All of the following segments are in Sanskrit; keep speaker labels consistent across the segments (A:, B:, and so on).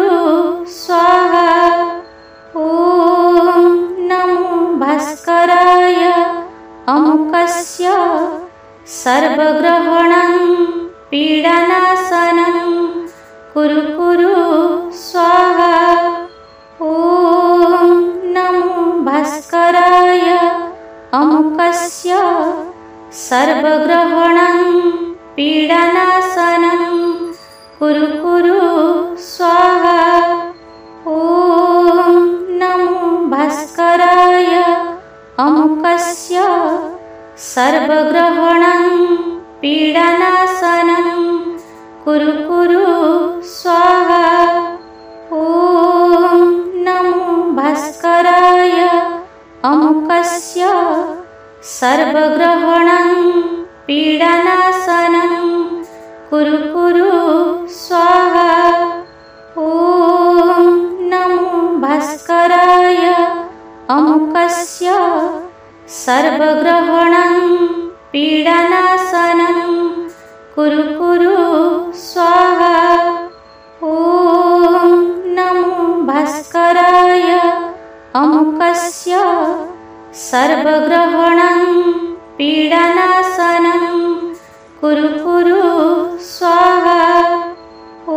A: कुरु स्वाहा। ॐ नमो भास्कराय अमुकस्य सर्वग्रहणं पीडनाशनं कुरु कुरु स्वाहा। ॐ नमो भास्कराय अमुकस्य सर्वग्रहणं पीडनाशनं कुरु कुरु स्वाहा। ॐ नमो भास्कराय अमुकस्य सर्वग्रहणं पीडनाशनं कुरु कुरु स्वाहा। ॐ नमो भास्कराय अमुकस्य सर्वग्रहणं पीडनाशनं कुरु कुरु स्वाहा। ॐ नमो भास्कराय अमुकस्य सर्वग्रहणं पीडनाशनं कुरु कुरु स्वाहा। ॐ नमो भास्कराय अमुकस्य सर्वग्रहणं पीडनाशनं कुरु कुरु स्वाहा। ॐ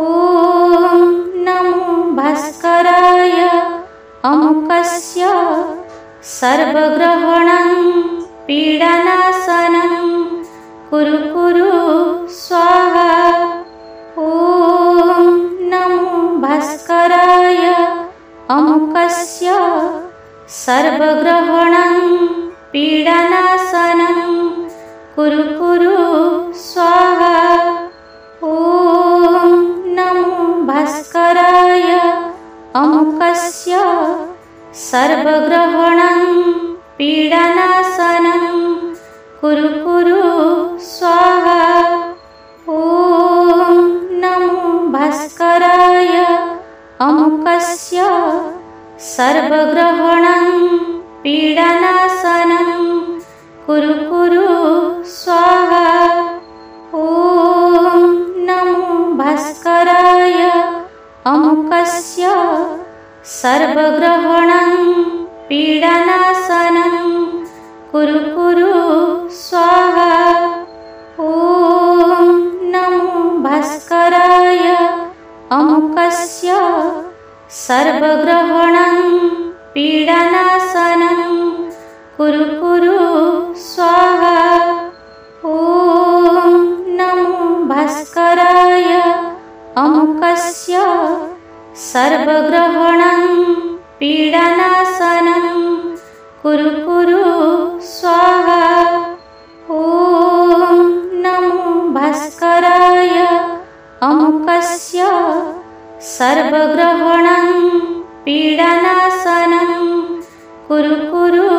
A: नमो भास्कराय अमुकस्य सर्वग्रहणं पीडनाशनं कुरु कुरु स्वाहा। ॐ नमो भास्कराय अमुकस्य सर्वग्रहणं पीडनाशनं कुरु कुरु स्वाहा। ॐ नमो भास्कराय अमुकस्य सर्वग्रहणं पीडनाशनं कुरु कुरु स्वाहा। ॐ नमो भास्कराय अमुकस्य सर्वग्रहणं पीडनाशनं कुरु कुरु स्वाहा। ॐ नमो भास्कराय अमुकस्य सर्वग्रहणं पीडनाशनं कुरु कुरु स्वाहा। ॐ नमो भास्कराय अमुकस्य सर्वग्रहणं पीडनाशनं कुरु कुरु स्वाहा। ॐ नमो भास्कराय अमुकस्य सर्वग्रहणं पीडनाशनं कुरु कुरु स्वाहा। ॐ नमो भास्कराय अमुकस्य सर्वग्रहणं पीडनाशनं कुरु कुरु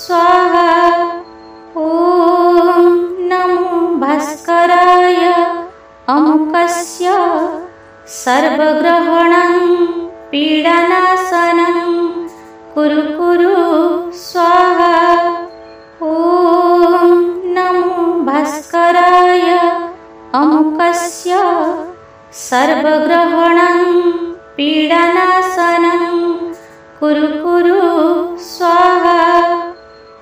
A: स्वाहा। ॐ नमो भास्कराय अमुकस्य सर्वग्रहणं पीडनाशनं कुरु कुरु स्वाहा। ॐ नमो भास्कराय अमुकस्य सर्वग्रहणं पीडनाशनं कुरु कुरु स्वाहा।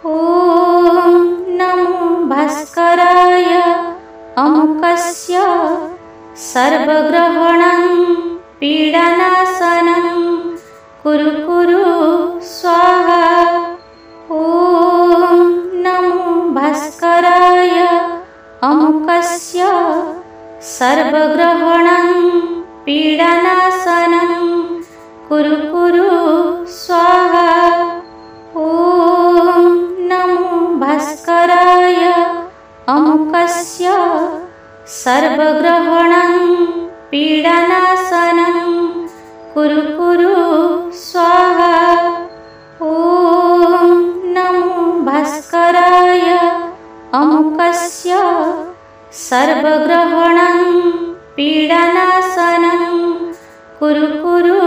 A: ॐ नमो भास्कराय अमुकस्य सर्वग्रहणं पीडनाशनं कुरु कुरु स्वाहा। ॐ नमो भास्कराय अमुकस्य सर्वग्रहणं पीडनाशनं कुरु कुरु स्वाहा। ॐ नमो भास्कराय अमुकस्य सर्वग्रहणं पीडनाशनं कुरु कुरु स्वाहा। ॐ नमो भास्कराय अमुकस्य सर्वग्रहणं पीडनाशनं कुरु कुरु